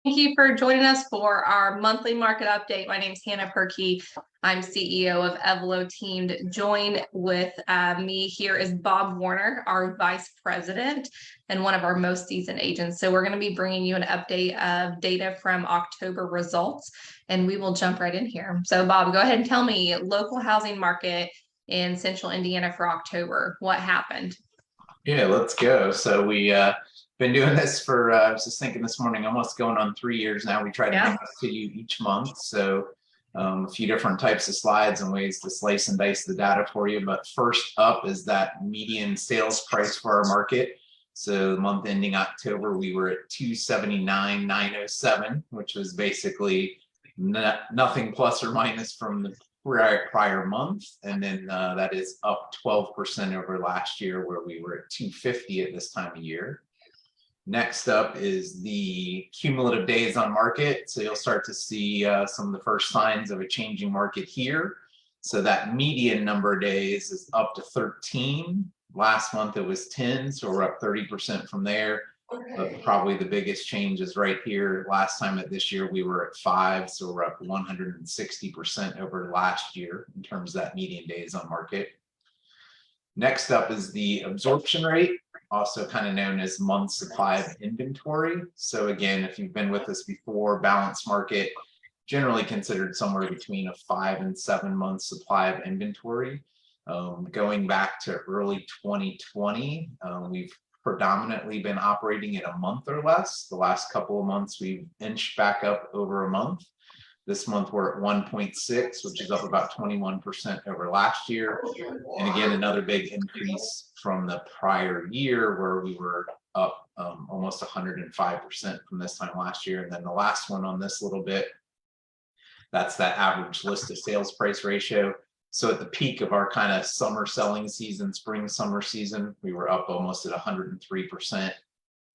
Thank you for joining us for our monthly market update. My name is Hannah Perkey. I'm CEO of Evelo Team. Joined with me here is Bob Warner, our Vice President and one of our most seasoned agents. So we're going to be bringing you an update of data from October results, and we will jump right in here. So Bob, go ahead and tell me local housing market in Central Indiana for October. What happened? Yeah, let's go. So we been doing this for I was just thinking this morning, almost going on 3 years now. We try to bring this to you each month. So a few different types of slides and ways to slice and dice the data for you. But first up is that median sales price for our market. So the month ending October, we were at 279,907, which was basically nothing plus or minus from the prior month, and then that is up 12% over last year, where we were at 250 at this time of year. Next up is the cumulative days on market. So you'll start to see some of the first signs of a changing market here. So that median number of days is up to 13. Last month it was 10, so we're up 30% from there. But probably the biggest change is right here. Last time at this year, we were at 5, so we're up 160% over last year in terms of that median days on market. Next up is the absorption rate, also kind of known as month supply of inventory. So again, if you've been with us before, balanced market, generally considered somewhere between a 5 and 7 month supply of inventory. Going back to early 2020, we've predominantly been operating in a month or less. The last couple of months, we've inched back up over a month. This month, we're at 1.6, which is up about 21% over last year. And again, another big increase from the prior year, where we were up almost 105% from this time last year. And then the last one on this little bit, that's that average list to sales price ratio. So at the peak of our kind of summer selling season, spring summer season, we were up almost at 103%.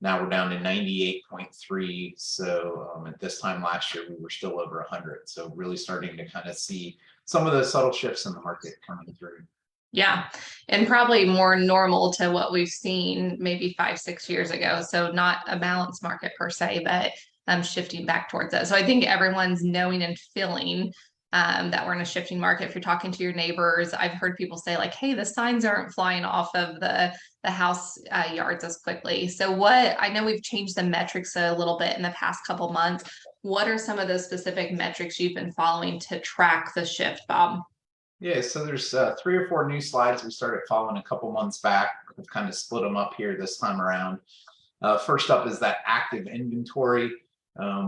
Now we're down to 98.3. So at this time last year, we were still over 100. So really starting to kind of see some of those subtle shifts in the market coming through. Yeah, and probably more normal to what we've seen maybe 5, 6 years ago. So not a balanced market per se, but shifting back towards that. So I think everyone's knowing and feeling that we're in a shifting market. If you're talking to your neighbors, I've heard people say like, hey, the signs aren't flying off of the house yards as quickly. So what, I know we've changed the metrics a little bit in the past couple months. What are some of those specific metrics you've been following to track the shift, Bob? Yeah, so there's 3 or 4 new slides we started following a couple months back. We've kind of split them up here this time around. First up is that active inventory.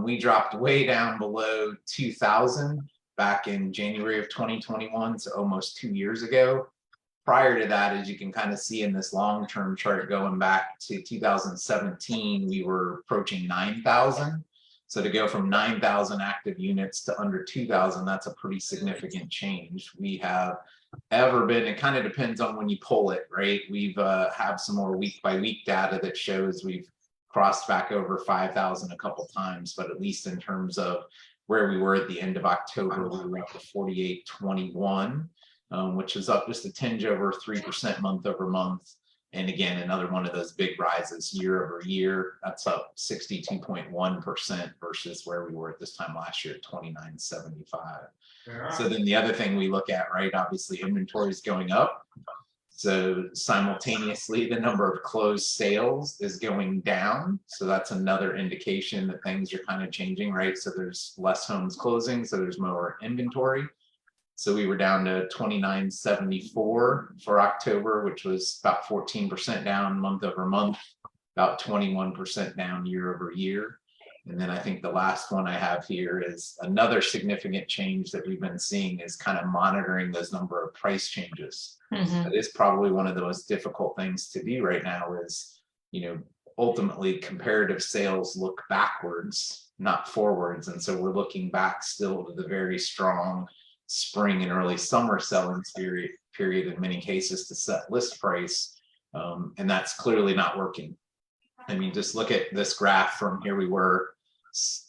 We dropped way down below 2,000 back in January of 2021, so almost 2 years ago. Prior to that, as you can kind of see in this long-term chart going back to 2017, we were approaching 9,000. So to go from 9,000 active units to under 2,000, that's a pretty significant change. We have ever been, it kind of depends on when you pull it, right? We've have some more week by week data that shows we've crossed back over 5,000 a couple times, but at least in terms of where we were at the end of October, we were up to 4821, which is up just a tinge over 3% month over month. And again, another one of those big rises year over year. That's up 62.1% versus where we were at this time last year at 2975. So then the other thing we look at, right, obviously inventory is going up. So simultaneously, the number of closed sales is going down. So that's another indication that things are kind of changing, right? So there's less homes closing, so there's more inventory. So we were down to 2974 for October, which was about 14% down month over month, about 21% down year over year. And then I think the last one I have here is another significant change that we've been seeing is kind of monitoring those number of price changes. That is probably one of the most difficult things to do right now is, ultimately comparative sales look backwards, not forwards. And so we're looking back still to the very strong spring and early summer selling period in many cases to set list price. And that's clearly not working. I mean, just look at this graph from here. We were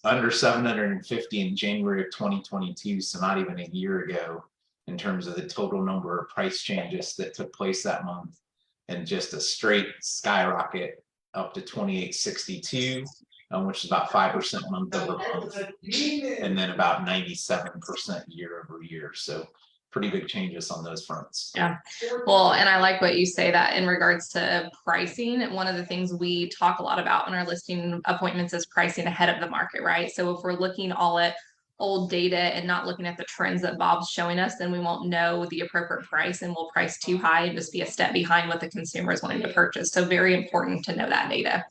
under 750 in January of 2022, so not even a year ago, in terms of the total number of price changes that took place that month, and just a straight skyrocket up to 2862. which is about 5% month over month, and then about 97% year over year. So pretty big changes on those fronts. Yeah. Well, and I like what you say that in regards to pricing. One of the things we talk a lot about in our listing appointments is pricing ahead of the market, right? So if we're looking all at old data and not looking at the trends that Bob's showing us, then we won't know the appropriate price and we'll price too high and just be a step behind what the consumer is wanting to purchase. So very important to know that data.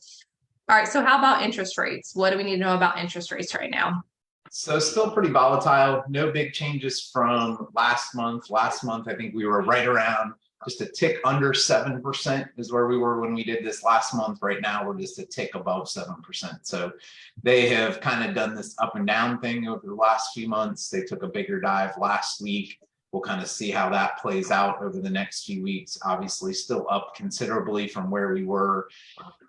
All right. So how about interest rates? What do we need to know about interest rates right now? So still pretty volatile. No big changes from last month. Last month, I think we were right around just a tick under 7% is where we were when we did this last month. Right now, we're just a tick above 7%. So they have kind of done this up and down thing over the last few months. They took a bigger dive last week. We'll kind of see how that plays out over the next few weeks. Obviously, still up considerably from where we were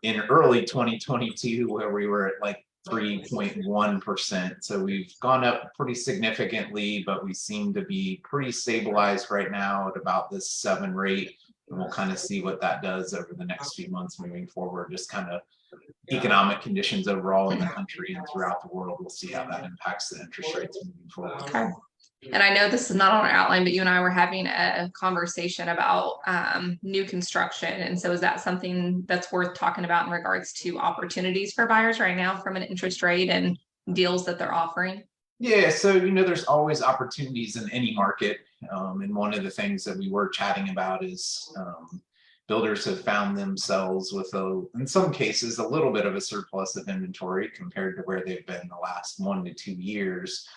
in early 2022, where we were at like 3.1%. So we've gone up pretty significantly, but we seem to be pretty stabilized right now at about this 7 rate. And we'll kind of see what that does over the next few months moving forward. Just kind of economic conditions overall in the country and throughout the world. We'll see how that impacts the interest rates moving forward. Okay. And I know this is not on our outline, but you and I were having a conversation about new construction. And so is that something that's worth talking about in regards to opportunities for buyers right now from an interest rate and deals that they're offering? Yeah, so there's always opportunities in any market. And one of the things that we were chatting about is builders have found themselves with in some cases, a little bit of a surplus of inventory compared to where they've been the last 1 to 2 years.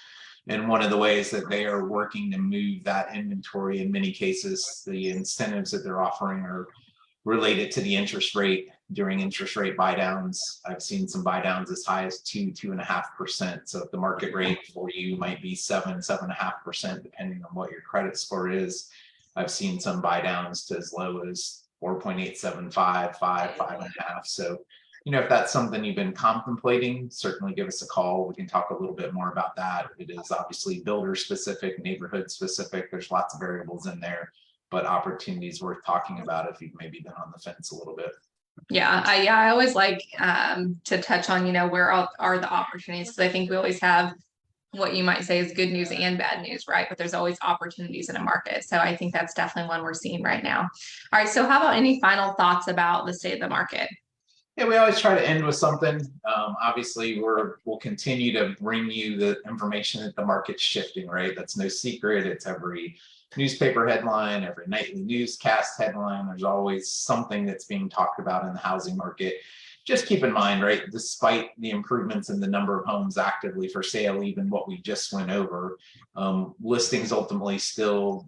And one of the ways that they are working to move that inventory, in many cases, the incentives that they're offering are related to the interest rate during interest rate buy downs. I've seen some buy downs as high as 2.5%. So if the market rate for you might be 7.5%, depending on what your credit score is. I've seen some buy downs to as low as 4.875, 5.5. So if that's something you've been contemplating, certainly give us a call. We can talk a little bit more about that. It is obviously builder specific, neighborhood specific. There's lots of variables in there, but opportunities worth talking about if you've maybe been on the fence a little bit. Yeah, I always like to touch on, where are the opportunities? Because I think we always have what you might say is good news and bad news, right? But there's always opportunities in a market. So I think that's definitely one we're seeing right now. All right. So how about any final thoughts about the state of the market? Yeah, we always try to end with something. Obviously, we'll continue to bring you the information that the market's shifting, right? That's no secret. It's every newspaper headline, every nightly newscast headline. There's always something that's being talked about in the housing market. Just keep in mind, right, despite the improvements in the number of homes actively for sale, even what we just went over, listings ultimately still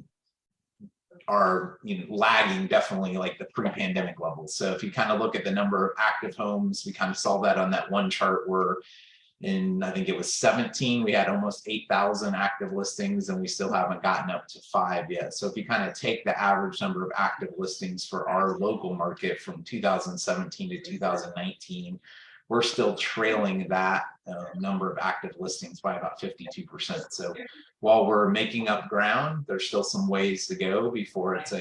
are lagging definitely like the pre-pandemic levels. So if you kind of look at the number of active homes, we kind of saw that on that one chart where in I think it was 17 we had almost 8,000 active listings, and we still haven't gotten up to 5 yet. So if you kind of take the average number of active listings for our local market from 2017 to 2019, we're still trailing that number of active listings by about 52%. So while we're making up ground, there's still some ways to go before it's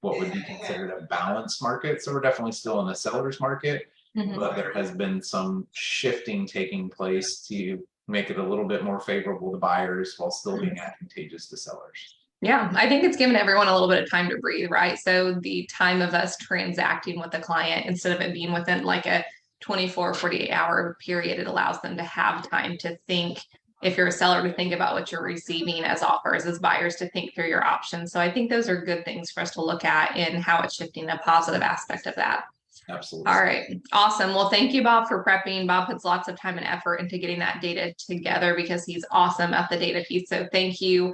what would be considered a balanced market. So we're definitely still in a seller's market, but there has been some shifting taking place to make it a little bit more favorable to buyers while still being advantageous to sellers. Yeah, I think it's given everyone a little bit of time to breathe, right? So the time of us transacting with the client, instead of it being within like a 24, 48-hour period, it allows them to have time to think. If you're a seller, to think about what you're receiving as offers, as buyers to think through your options. So I think those are good things for us to look at and how it's shifting, a positive aspect of that. Absolutely. All right. Awesome. Well, thank you, Bob, for prepping. Bob puts lots of time and effort into getting that data together because he's awesome at the data piece. So thank you.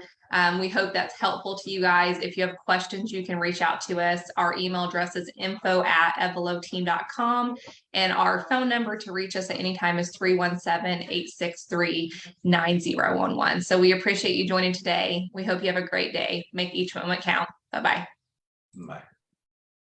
We hope that's helpful to you guys. If you have questions, you can reach out to us. Our email address is info@eveloteam.com. And our phone number to reach us at any time is 317-863-9011. So we appreciate you joining today. We hope you have a great day. Make each moment count. Bye-bye. Bye.